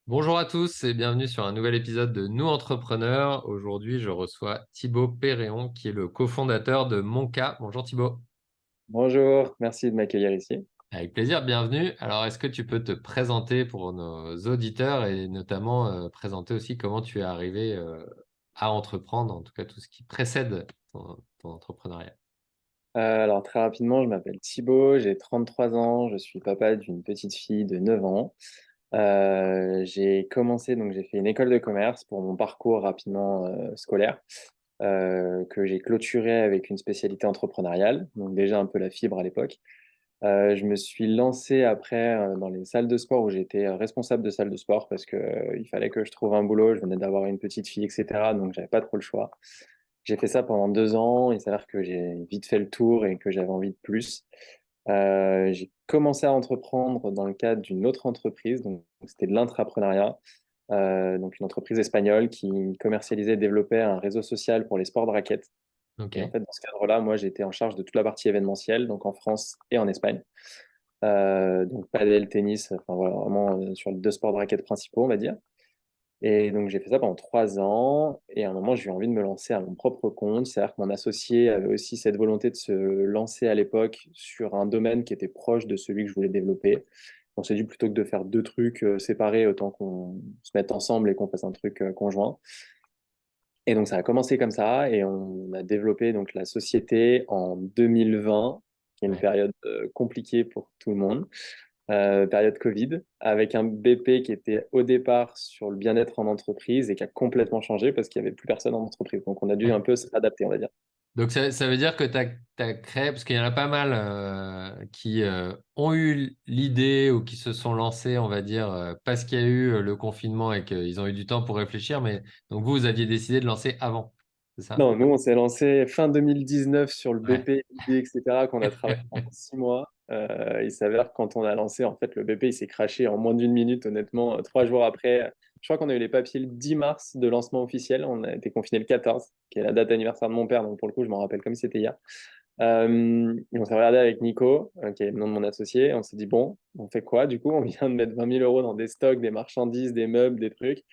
Bonjour à tous et bienvenue sur un nouvel épisode de Nous Entrepreneurs. Aujourd'hui, je reçois Thibaut Péréon, qui est le cofondateur de Monka. Bonjour Thibaut. Bonjour, merci de m'accueillir ici. Avec plaisir, bienvenue. Alors, est-ce que tu peux te présenter pour nos auditeurs et notamment présenter aussi comment tu es arrivé à entreprendre, en tout cas tout ce qui précède ton entrepreneuriat? Alors très rapidement, je m'appelle Thibaut, j'ai 33 ans, je suis papa d'une petite fille de 9 ans. J'ai fait une école de commerce pour mon parcours rapidement scolaire, que j'ai clôturé avec une spécialité entrepreneuriale, donc déjà un peu la fibre à l'époque. Je me suis lancé après dans les salles de sport où j'étais responsable de salle de sport parce que il fallait que je trouve un boulot, je venais d'avoir une petite fille, etc. Donc j'avais pas trop le choix. J'ai fait ça pendant 2 ans. Il s'avère que j'ai vite fait le tour et que j'avais envie de plus. J'ai commencé à entreprendre dans le cadre d'une autre entreprise, donc c'était de l'intrapreneuriat, donc une entreprise espagnole qui commercialisait et développait un réseau social pour les sports de raquettes. Ok. Et en fait, dans ce cadre-là, moi, j'étais en charge de toute la partie événementielle, donc en France et en Espagne. Donc padel, tennis, enfin voilà, vraiment sur les deux sports de raquettes principaux, on va dire. Et donc, j'ai fait ça pendant 3 ans. Et à un moment, j'ai eu envie de me lancer à mon propre compte. C'est-à-dire que mon associé avait aussi cette volonté de se lancer à l'époque sur un domaine qui était proche de celui que je voulais développer. On s'est dit plutôt que de faire deux trucs séparés, autant qu'on se mette ensemble et qu'on fasse un truc conjoint. Et donc, ça a commencé comme ça. Et on a développé donc la société en 2020, qui est une Ouais. période compliquée pour tout le monde, période Covid, avec un BP qui était au départ sur le bien-être en entreprise et qui a complètement changé parce qu'il n'y avait plus personne en entreprise. Donc, on a dû un peu s'adapter, on va dire. Donc, ça veut dire que tu as créé, parce qu'il y en a pas mal qui ont eu l'idée ou qui se sont lancés, on va dire, parce qu'il y a eu le confinement et qu'ils ont eu du temps pour réfléchir. Mais donc, vous aviez décidé de lancer avant, c'est ça? Non, nous, on s'est lancé fin 2019 sur le Ouais. BP, idée, etc., qu'on a travaillé pendant 6 mois. Il s'avère que quand on a lancé, en fait, le BP, il s'est craché en moins d'une minute, honnêtement, 3 jours après. Je crois qu'on a eu les papiers le 10 mars de lancement officiel. On a été confiné le 14, qui est la date anniversaire de mon père. Donc, pour le coup, je m'en rappelle comme si c'était hier. Et on s'est regardé avec Nico, qui est le nom de mon associé. On s'est dit, bon, on fait quoi du coup? On vient de mettre 20 000 euros dans des stocks, des marchandises, des meubles, des trucs.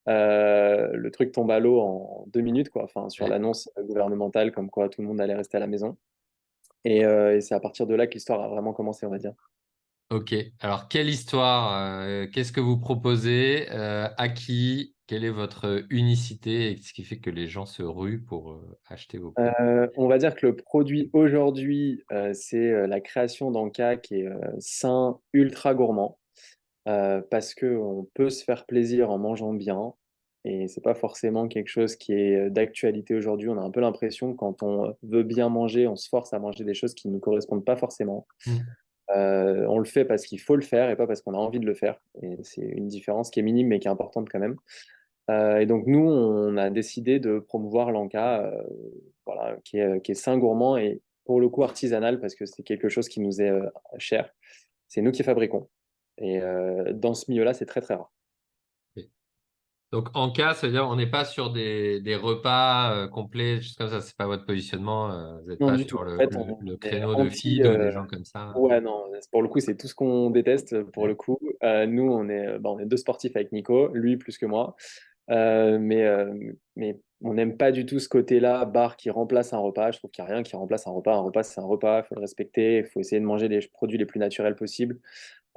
Le truc tombe à l'eau en 2 minutes, quoi. Enfin, sur Ouais. l'annonce gouvernementale, comme quoi tout le monde allait rester à la maison. Et c'est à partir de là que l'histoire a vraiment commencé, on va dire. Ok. Alors, quelle histoire? Qu'est-ce que vous proposez? À qui? Quelle est votre unicité et ce qui fait que les gens se ruent pour acheter vos produits? On va dire que le produit aujourd'hui, c'est la création d'Anka qui est sain, ultra gourmand. Parce qu'on peut se faire plaisir en mangeant bien. Et c'est pas forcément quelque chose qui est d'actualité aujourd'hui. On a un peu l'impression que quand on veut bien manger, on se force à manger des choses qui ne nous correspondent pas forcément. Hmm. On le fait parce qu'il faut le faire et pas parce qu'on a envie de le faire. Et c'est une différence qui est minime mais qui est importante quand même. Et donc nous, on a décidé de promouvoir l'Anka, voilà, qui est sain, gourmand et pour le coup artisanal parce que c'est quelque chose qui nous est cher. C'est nous qui fabriquons. Et dans ce milieu-là, c'est très très rare. Ok. Donc, en cas, ça veut dire on n'est pas sur des repas complets, juste comme ça, c'est pas votre positionnement. Vous n'êtes Non, pas du tout. sur En fait, le on est créneau de anti. feed ou des gens comme ça. Ouais, non, pour le coup, c'est tout ce qu'on déteste pour Ouais. le coup. Nous, on est deux sportifs avec Nico, lui plus que moi. Mais on n'aime pas du tout ce côté-là, bar qui remplace un repas. Je trouve qu'il n'y a rien qui remplace un repas. Un repas, c'est un repas, il faut le respecter, il faut essayer de manger les produits les plus naturels possibles.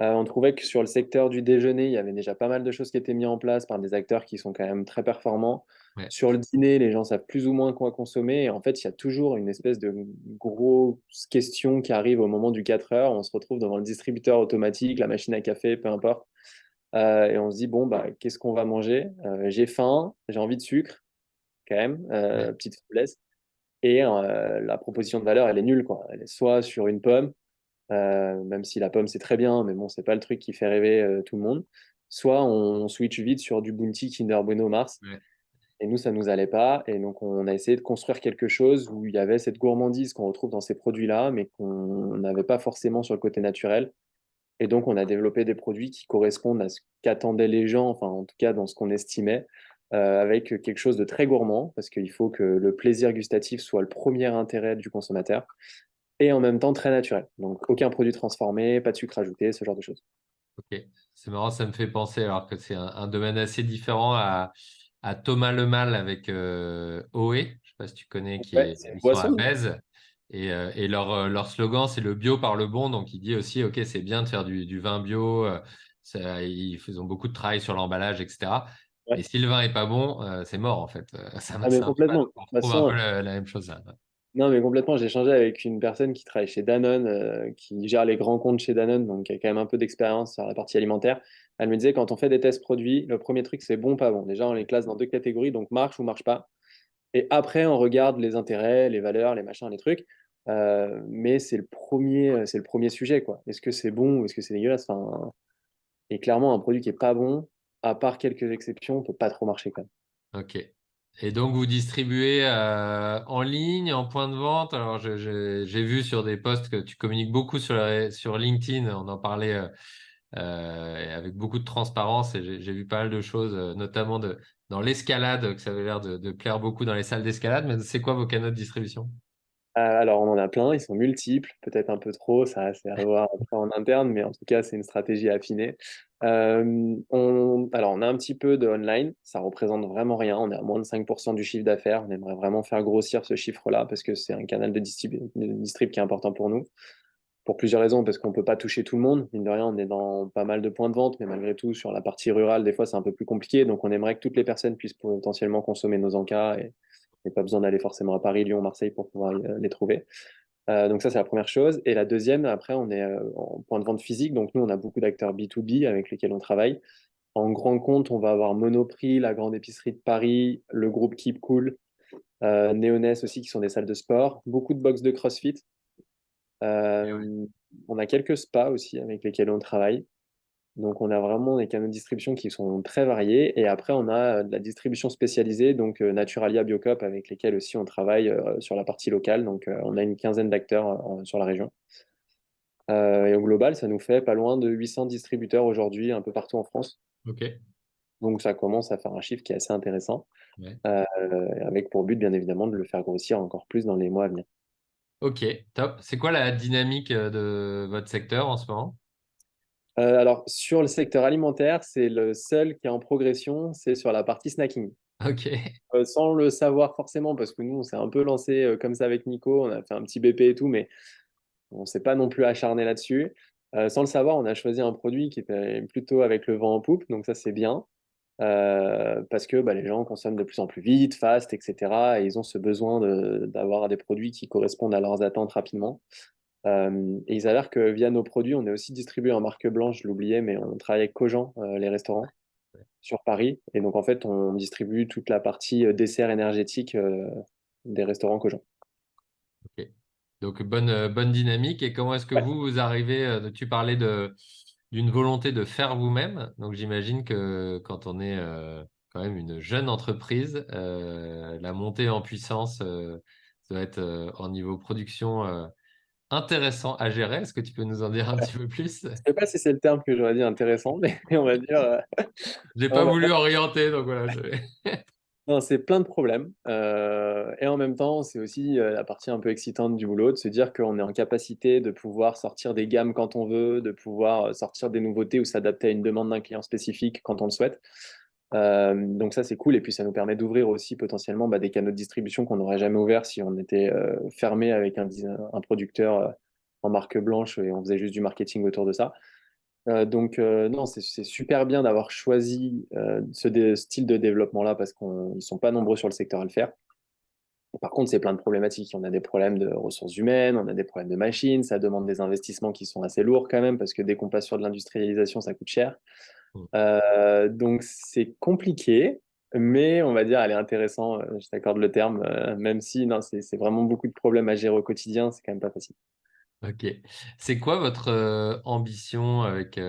On trouvait que sur le secteur du déjeuner, il y avait déjà pas mal de choses qui étaient mises en place par des acteurs qui sont quand même très performants. Ouais. Sur le dîner, les gens savent plus ou moins quoi consommer. Et en fait, il y a toujours une espèce de grosse question qui arrive au moment du 4 heures. On se retrouve devant le distributeur automatique, la machine à café, peu importe. Et on se dit, bon, bah, qu'est-ce qu'on va manger? J'ai faim, j'ai envie de sucre, quand même, Ouais. petite faiblesse. Et la proposition de valeur, elle est nulle, quoi. Elle est soit sur une pomme, même si la pomme c'est très bien, mais bon, c'est pas le truc qui fait rêver tout le monde. Soit on switch vite sur du Bounty, Kinder Bueno, Mars, Ouais. et nous ça nous allait pas. Et donc on a essayé de construire quelque chose où il y avait cette gourmandise qu'on retrouve dans ces produits-là, mais qu'on n'avait pas forcément sur le côté naturel. Et donc on a développé des produits qui correspondent à ce qu'attendaient les gens, enfin en tout cas dans ce qu'on estimait. Avec quelque chose de très gourmand, parce qu'il faut que le plaisir gustatif soit le premier intérêt du consommateur et en même temps très naturel. Donc aucun produit transformé, pas de sucre ajouté, ce genre de choses. Ok, c'est marrant, ça me fait penser, alors que c'est un domaine assez différent, à Thomas Lemal avec OE, je sais pas si tu connais, Ouais, c'est une ils sont à boisson, non? Bèze, et leur slogan, c'est le bio par le bon, donc il dit aussi, ok, c'est bien de faire du vin bio, ils ont beaucoup de travail sur l'emballage, etc. Ouais. Mais si le vin est pas bon, c'est mort en fait. Ah, mais C'est un peu mal. complètement. De On toute retrouve un peu façon, la même chose là. non, mais complètement. J'ai échangé avec une personne qui travaille chez Danone, qui gère les grands comptes chez Danone, donc qui a quand même un peu d'expérience sur la partie alimentaire. Elle me disait, quand on fait des tests produits, le premier truc, c'est bon, pas bon. Déjà, on les classe dans deux catégories, donc marche ou marche pas. Et après, on regarde les intérêts, les valeurs, les machins, les trucs. Mais c'est le premier sujet, quoi. Est-ce que c'est bon ou est-ce que c'est dégueulasse? Enfin, et clairement, un produit qui est pas bon, à part quelques exceptions, peut pas trop marcher, quand même. Ok. Et donc, vous distribuez en ligne, en point de vente. Alors, j'ai vu sur des posts que tu communiques beaucoup sur LinkedIn. On en parlait avec beaucoup de transparence et j'ai vu pas mal de choses, notamment dans l'escalade, que ça avait l'air de plaire beaucoup dans les salles d'escalade. Mais c'est quoi vos canaux de distribution? Alors, on en a plein, ils sont multiples, peut-être un peu trop, ça c'est à voir après en interne, mais en tout cas, c'est une stratégie affinée. Alors, on a un petit peu de online, ça représente vraiment rien, on est à moins de 5% du chiffre d'affaires, on aimerait vraiment faire grossir ce chiffre-là parce que c'est un canal de distrib qui est important pour nous, pour plusieurs raisons, parce qu'on ne peut pas toucher tout le monde, mine de rien, on est dans pas mal de points de vente, mais malgré tout, sur la partie rurale, des fois, c'est un peu plus compliqué, donc on aimerait que toutes les personnes puissent potentiellement consommer nos encas et pas besoin d'aller forcément à Paris, Lyon, Marseille pour pouvoir les trouver. Donc ça, c'est la première chose. Et la deuxième, après, on est en point de vente physique. Donc nous, on a beaucoup d'acteurs B2B avec lesquels on travaille. En grand compte, on va avoir Monoprix, la grande épicerie de Paris, le groupe Keep Cool, Néonès aussi, qui sont des salles de sport. Beaucoup de box de CrossFit. Euh, on a quelques spas aussi avec lesquels on travaille. Donc, on a vraiment des canaux de distribution qui sont très variés. Et après, on a de la distribution spécialisée, donc Naturalia Biocop, avec lesquels aussi on travaille sur la partie locale. Donc, on a une quinzaine d'acteurs sur la région. Et au global, ça nous fait pas loin de 800 distributeurs aujourd'hui, un peu partout en France. Ok. Donc, ça commence à faire un chiffre qui est assez intéressant, Ouais. euh, avec pour but, bien évidemment, de le faire grossir encore plus dans les mois à venir. Ok, top. C'est quoi la dynamique de votre secteur en ce moment? Alors, sur le secteur alimentaire, c'est le seul qui est en progression, c'est sur la partie snacking. Ok. Sans le savoir forcément, parce que nous, on s'est un peu lancé comme ça avec Nico, on a fait un petit BP et tout, mais on ne s'est pas non plus acharné là-dessus. Sans le savoir, on a choisi un produit qui était plutôt avec le vent en poupe, donc ça c'est bien, parce que bah, les gens consomment de plus en plus vite, fast, etc. Et ils ont ce besoin d'avoir des produits qui correspondent à leurs attentes rapidement. Et il s'avère que via nos produits, on est aussi distribué en marque blanche, je l'oubliais, mais on travaille avec Cogent, les restaurants sur Paris. Et donc, en fait, on distribue toute la partie dessert énergétique des restaurants Cogent. Ok. Donc, bonne dynamique. Et comment est-ce que Ouais. vous arrivez, tu parlais d'une volonté de faire vous-même. Donc, j'imagine que quand on est quand même une jeune entreprise, la montée en puissance, ça doit être en niveau production intéressant à gérer. Est-ce que tu peux nous en dire un petit peu plus? Je sais pas si c'est le terme que j'aurais dit intéressant, mais on va dire, J'ai pas on a- voulu orienter, donc voilà. non, c'est plein de problèmes. Et en même temps, c'est aussi la partie un peu excitante du boulot, de se dire qu'on est en capacité de pouvoir sortir des gammes quand on veut, de pouvoir sortir des nouveautés ou s'adapter à une demande d'un client spécifique quand on le souhaite. Donc ça, c'est cool. Et puis, ça nous permet d'ouvrir aussi potentiellement bah, des canaux de distribution qu'on n'aurait jamais ouverts si on était fermé avec un producteur en marque blanche et on faisait juste du marketing autour de ça. Non, c'est super bien d'avoir choisi ce style de développement-là parce qu'ils ne sont pas nombreux sur le secteur à le faire. Par contre, c'est plein de problématiques. On a des problèmes de ressources humaines, on a des problèmes de machines, ça demande des investissements qui sont assez lourds quand même parce que dès qu'on passe sur de l'industrialisation, ça coûte cher. Donc c'est compliqué, mais on va dire, elle est intéressant, je t'accorde le terme, même si non, c'est vraiment beaucoup de problèmes à gérer au quotidien, c'est quand même pas facile. Ok. C'est quoi votre ambition avec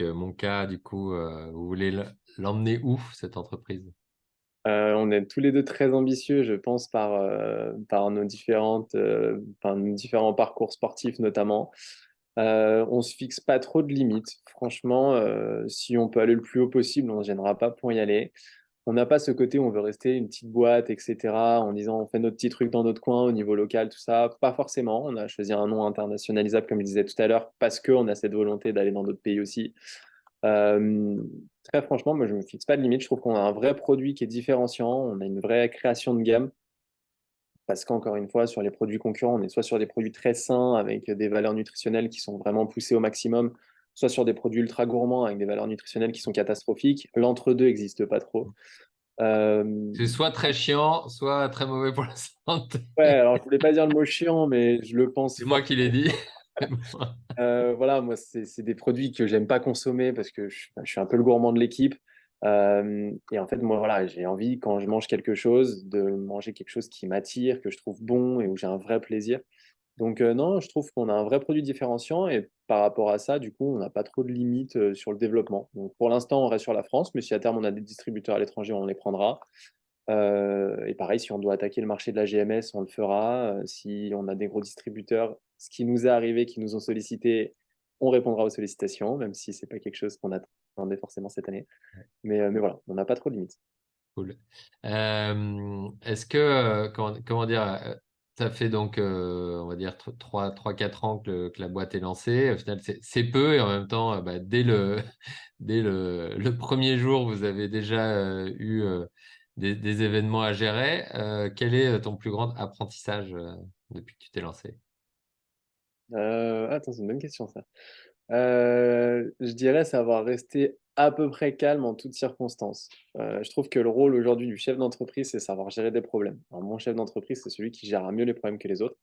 mon cas, du coup, vous voulez l'emmener où, cette entreprise? On est tous les deux très ambitieux, je pense, par enfin, nos différents parcours sportifs notamment. On se fixe pas trop de limites. Franchement, si on peut aller le plus haut possible, on ne gênera pas pour y aller. on n'a pas ce côté où on veut rester une petite boîte, etc., en disant on fait notre petit truc dans notre coin au niveau local, tout ça. Pas forcément. On a choisi un nom internationalisable, comme je disais tout à l'heure, parce qu'on a cette volonté d'aller dans d'autres pays aussi. Euh, Très franchement, moi, je ne me fixe pas de limite. Je trouve qu'on a un vrai produit qui est différenciant. On a une vraie création de gamme. Parce qu'encore une fois, sur les produits concurrents, on est soit sur des produits très sains avec des valeurs nutritionnelles qui sont vraiment poussées au maximum, soit sur des produits ultra gourmands avec des valeurs nutritionnelles qui sont catastrophiques. L'entre-deux n'existe pas trop. Euh, C'est soit très chiant, soit très mauvais pour la santé. ouais, alors je voulais pas dire le mot chiant, mais je le pense C'est moi qui l'ai fortement. dit. Voilà, moi, c'est des produits que j'aime pas consommer parce que je suis un peu le gourmand de l'équipe. Et en fait, moi, voilà, j'ai envie, quand je mange quelque chose, de manger quelque chose qui m'attire, que je trouve bon et où j'ai un vrai plaisir. Donc, non, je trouve qu'on a un vrai produit différenciant et par rapport à ça, du coup, on n'a pas trop de limites sur le développement. Donc, pour l'instant, on reste sur la France, mais si à terme on a des distributeurs à l'étranger, on les prendra. Et pareil, si on doit attaquer le marché de la GMS, on le fera. Si on a des gros distributeurs, ce qui nous est arrivé, qui nous ont sollicité, on répondra aux sollicitations, même si c'est pas quelque chose qu'on attendait forcément cette année. Mais voilà, on n'a pas trop de limites. Cool. Est-ce que, comment dire, ça fait donc, on va dire, 4 ans que la boîte est lancée. Au final, c'est peu et en même temps, bah, dès le premier jour, vous avez déjà eu des événements à gérer. Quel est ton plus grand apprentissage depuis que tu t'es lancé? Attends, c'est une bonne question ça. Je dirais savoir rester à peu près calme en toutes circonstances. Je trouve que le rôle aujourd'hui du chef d'entreprise, c'est savoir gérer des problèmes. Alors, mon chef d'entreprise, c'est celui qui gère mieux les problèmes que les autres.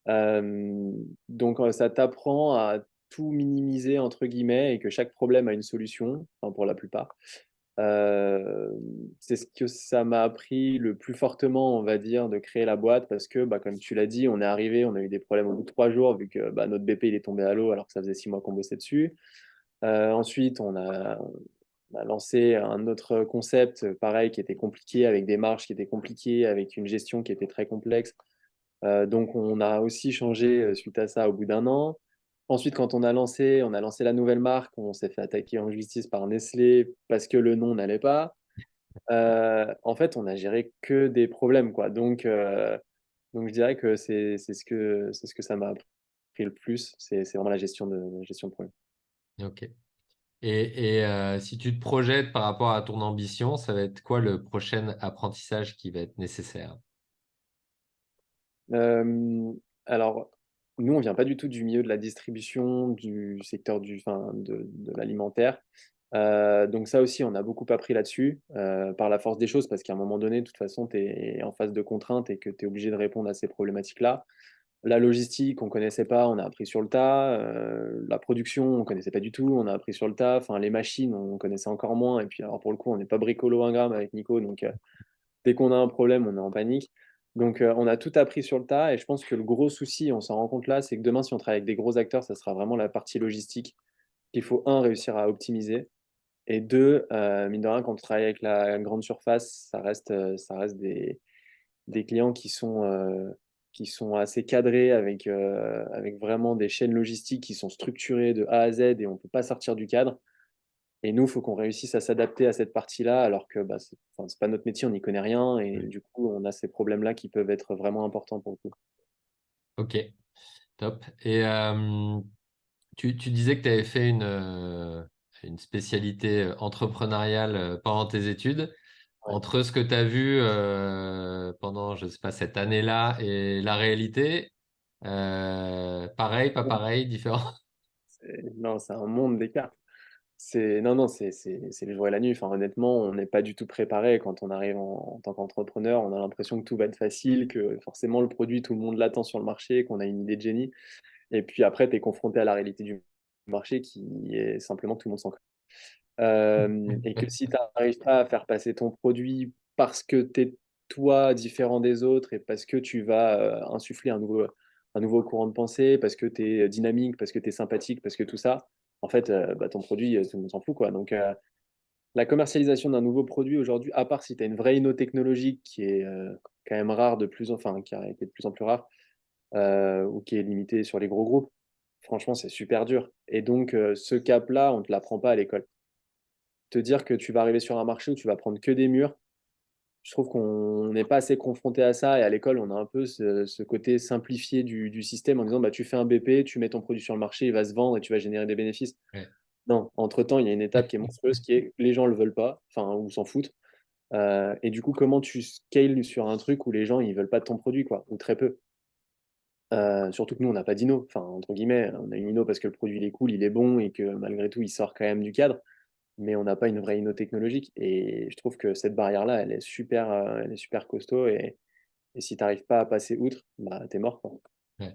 Euh, donc, ça t'apprend à tout minimiser, entre guillemets, et que chaque problème a une solution, enfin, pour la plupart. Euh, c'est ce que ça m'a appris le plus fortement, on va dire, de créer la boîte parce que, bah, comme tu l'as dit, on est arrivé, on a eu des problèmes au bout de 3 jours vu que bah, notre BP il est tombé à l'eau alors que ça faisait 6 mois qu'on bossait dessus. Ensuite, on a lancé un autre concept, pareil, qui était compliqué, avec des marges qui étaient compliquées, avec une gestion qui était très complexe. Donc, on a aussi changé suite à ça au bout d'un an. Ensuite, quand on a lancé la nouvelle marque, on s'est fait attaquer en justice par Nestlé parce que le nom n'allait pas. En fait, on a géré que des problèmes, quoi. Donc je dirais que c'est ce que ça m'a appris le plus. C'est vraiment la gestion de problème. Ok. Si tu te projettes par rapport à ton ambition, ça va être quoi le prochain apprentissage qui va être nécessaire? Euh, alors, nous, on vient pas du tout du milieu de la distribution, du secteur enfin, de l'alimentaire. Donc ça aussi, on a beaucoup appris là-dessus, par la force des choses, parce qu'à un moment donné, de toute façon, tu es en phase de contraintes et que tu es obligé de répondre à ces problématiques-là. La logistique, on connaissait pas, on a appris sur le tas. La production, on connaissait pas du tout, on a appris sur le tas. Enfin, les machines, on connaissait encore moins. Et puis, alors pour le coup, on n'est pas bricolo 1 gramme avec Nico, donc dès qu'on a un problème, on est en panique. Donc, on a tout appris sur le tas. Et je pense que le gros souci, on s'en rend compte là, c'est que demain, si on travaille avec des gros acteurs, ça sera vraiment la partie logistique qu'il faut, un, réussir à optimiser. Et deux, mine de rien, quand on travaille avec la grande surface, ça reste des clients qui sont assez cadrés avec vraiment des chaînes logistiques qui sont structurées de A à Z et on ne peut pas sortir du cadre. Et nous, il faut qu'on réussisse à s'adapter à cette partie-là, alors que bah, enfin, c'est pas notre métier, on n'y connaît rien. Et Ouais. du coup, on a ces problèmes-là qui peuvent être vraiment importants pour le coup. Ok, top. Tu disais que tu avais fait une spécialité entrepreneuriale pendant tes études. Ouais. Entre ce que tu as vu pendant, je sais pas, cette année-là et la réalité, pareil, pas pareil, différent. Non, c'est un monde d'écart. Non, non, c'est le jour et la nuit. Enfin, honnêtement, on n'est pas du tout préparé quand on arrive en tant qu'entrepreneur. On a l'impression que tout va être facile, que forcément le produit, tout le monde l'attend sur le marché, qu'on a une idée de génie. Et puis après, tu es confronté à la réalité du marché qui est simplement que tout le monde s'en crée. Et que si tu n'arrives pas à faire passer ton produit parce que tu es toi différent des autres et parce que tu vas insuffler un nouveau courant de pensée, parce que tu es dynamique, parce que tu es sympathique, parce que tout ça, en fait, bah, ton produit, tout le monde s'en fout, quoi. Donc, la commercialisation d'un nouveau produit aujourd'hui, à part si tu as une vraie inno technologique qui est quand même rare enfin, qui est de plus en plus rare, ou qui est limitée sur les gros groupes, franchement, c'est super dur. Et donc, ce cap-là, on ne te l'apprend pas à l'école. te dire que tu vas arriver sur un marché où tu vas prendre que des murs, je trouve qu'on n'est pas assez confronté à ça. Et à l'école, on a un peu ce côté simplifié du système en disant bah, tu fais un BP, tu mets ton produit sur le marché, il va se vendre et tu vas générer des bénéfices. Ouais. Non, entre-temps, il y a une étape qui est monstrueuse qui est les gens ne le veulent pas, enfin, ou s'en foutent. Et du coup, comment tu scales sur un truc où les gens ils veulent pas de ton produit, quoi, ou très peu. Surtout que nous, on n'a pas d'inno, enfin, entre guillemets, on a une inno parce que le produit il est cool, il est bon et que malgré tout, il sort quand même du cadre, mais on n'a pas une vraie inno technologique. Et je trouve que cette barrière-là, elle est super costaud. Et si tu n'arrives pas à passer outre, bah, t'es mort, quoi. Ouais.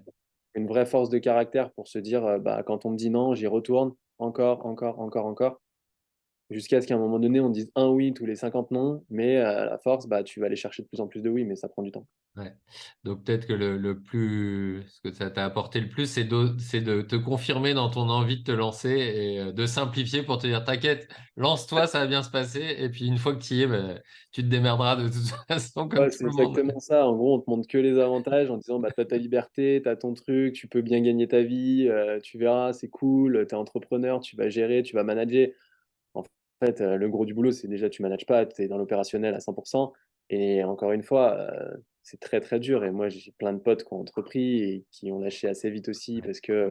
Une vraie force de caractère pour se dire, bah, quand on me dit non, j'y retourne, encore, encore, encore, encore, jusqu'à ce qu'à un moment donné, on dise un oui tous les 50 non, mais à la force, bah, tu vas aller chercher de plus en plus de oui, mais ça prend du temps. Ouais. Donc peut-être que ce que ça t'a apporté le plus, c'est de te confirmer dans ton envie de te lancer et de simplifier pour te dire, t'inquiète, lance-toi, ça va bien se passer. Et puis une fois que tu y es, bah, tu te démerderas de toute façon comme Ouais, tout c'est le monde. exactement ça. En gros, on te montre que les avantages en disant, bah, tu as ta liberté, tu as ton truc, tu peux bien gagner ta vie, tu verras, c'est cool, tu es entrepreneur, tu vas gérer, tu vas manager. En fait, le gros du boulot, c'est déjà tu manages pas, tu es dans l'opérationnel à 100%. Et encore une fois, c'est très très dur. Et moi, j'ai plein de potes qui ont entrepris et qui ont lâché assez vite aussi Ouais, parce que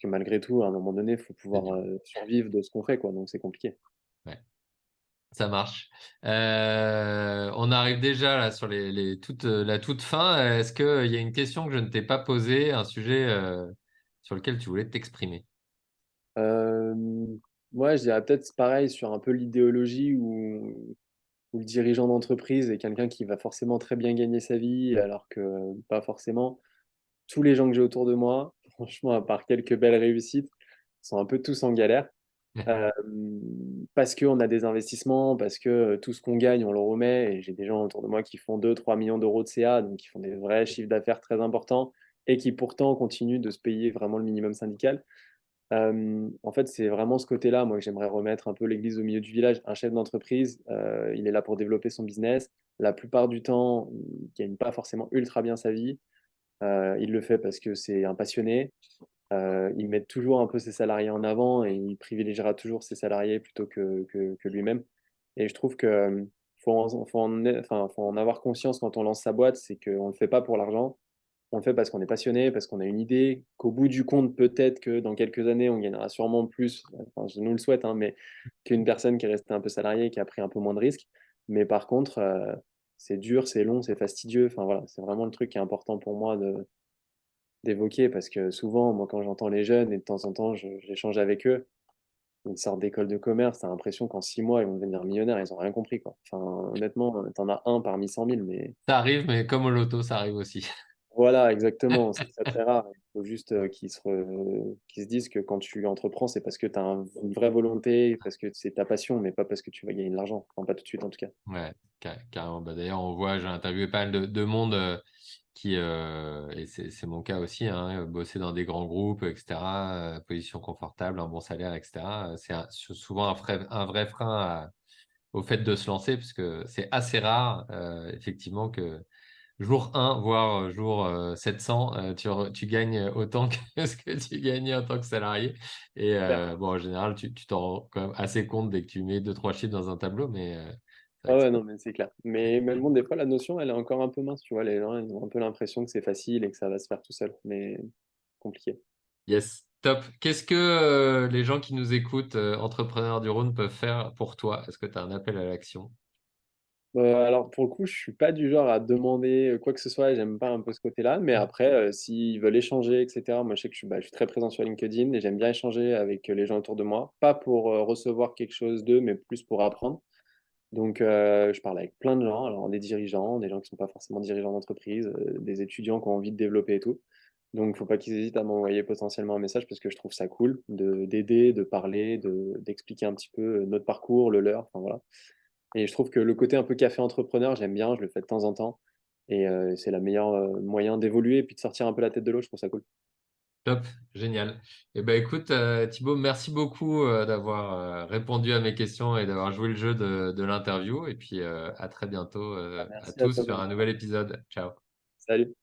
malgré tout, à un moment donné, il faut c'est pouvoir dur. survivre de ce qu'on fait, quoi. Donc c'est compliqué. Ouais, ça marche. On arrive déjà là sur la toute fin. Est-ce qu'il y a une question que je ne t'ai pas posée, un sujet sur lequel tu voulais t'exprimer? Euh, Moi, je dirais peut-être pareil sur un peu l'idéologie où le dirigeant d'entreprise est quelqu'un qui va forcément très bien gagner sa vie, alors que pas forcément. Tous les gens que j'ai autour de moi, franchement, à part quelques belles réussites, sont un peu tous en galère. Euh, Parce qu'on a des investissements, parce que tout ce qu'on gagne, on le remet. Et j'ai des gens autour de moi qui font 2 3 millions d'euros de CA, donc qui font des vrais chiffres d'affaires très importants et qui pourtant continuent de se payer vraiment le minimum syndical. En fait, c'est vraiment ce côté-là, moi, que j'aimerais remettre un peu l'église au milieu du village. Un chef d'entreprise, il est là pour développer son business. La plupart du temps, il ne gagne pas forcément ultra bien sa vie. Il le fait parce que c'est un passionné. Il met toujours un peu ses salariés en avant et il privilégiera toujours ses salariés plutôt que lui-même. Et je trouve que faut en avoir conscience quand on lance sa boîte, c'est qu'on ne le fait pas pour l'argent, on le fait parce qu'on est passionné, parce qu'on a une idée, qu'au bout du compte, peut-être que dans quelques années, on gagnera sûrement plus, enfin, je nous le souhaite, hein, mais qu'une personne qui est restée un peu salariée, qui a pris un peu moins de risques. Mais par contre, c'est dur, c'est long, c'est fastidieux. Enfin voilà, c'est vraiment le truc qui est important pour moi d'évoquer parce que souvent, moi, quand j'entends les jeunes et de temps en temps, j'échange avec eux, ils sortent d'école de commerce, t'as l'impression qu'en 6 mois, ils vont devenir millionnaires, ils ont rien compris, quoi. Enfin, honnêtement, t'en as un parmi 100 000, mais Ça arrive, mais comme au loto, ça arrive aussi. voilà, exactement, c'est très très rare. Il faut juste qu'ils se disent que quand tu entreprends, c'est parce que tu as une vraie volonté, parce que c'est ta passion, mais pas parce que tu vas gagner de l'argent. Enfin, pas tout de suite en tout cas. Ouais, carrément. Bah, d'ailleurs, on voit, j'ai interviewé pas mal de monde qui, et c'est mon cas aussi, hein, bosser dans des grands groupes, etc., position confortable, un bon salaire, etc. C'est souvent un vrai frein au fait de se lancer, parce que c'est assez rare, effectivement, que jour 1, voire jour 700, tu gagnes autant que ce que tu gagnais en tant que salarié. Et Super. bon, en général, tu t'en rends quand même assez compte dès que tu mets deux, trois chiffres dans un tableau, mais c'est vrai Ah que ouais, non, mais c'est clair. Mais même bon, des fois, la notion, elle est encore un peu mince, tu vois. Les gens, ils ont un peu l'impression que c'est facile et que ça va se faire tout seul, mais compliqué. yes, top. Qu'est-ce que les gens qui nous écoutent, entrepreneurs du Rhône, peuvent faire pour toi? Est-ce que tu as un appel à l'action? Alors, pour le coup, je suis pas du genre à demander quoi que ce soit, j'aime pas un peu ce côté-là, mais après, s'ils veulent échanger, etc., moi, je sais que je suis très présent sur LinkedIn et j'aime bien échanger avec les gens autour de moi, pas pour recevoir quelque chose d'eux, mais plus pour apprendre. Donc, je parle avec plein de gens, alors des dirigeants, des gens qui sont pas forcément dirigeants d'entreprise, des étudiants qui ont envie de développer et tout. Donc, faut pas qu'ils hésitent à m'envoyer potentiellement un message parce que je trouve ça cool d'aider, de parler, d'expliquer un petit peu notre parcours, le leur, enfin voilà. Et je trouve que le côté un peu café entrepreneur, j'aime bien, je le fais de temps en temps. Et c'est la meilleure moyen d'évoluer et puis de sortir un peu la tête de l'eau, je trouve ça cool. Top, génial. Eh ben, écoute, Thibaut, merci beaucoup d'avoir répondu à mes questions et d'avoir joué le jeu de l'interview. Et puis, à très bientôt Ah, à merci à tous toi, sur un Benjamin. nouvel épisode. Ciao. Salut.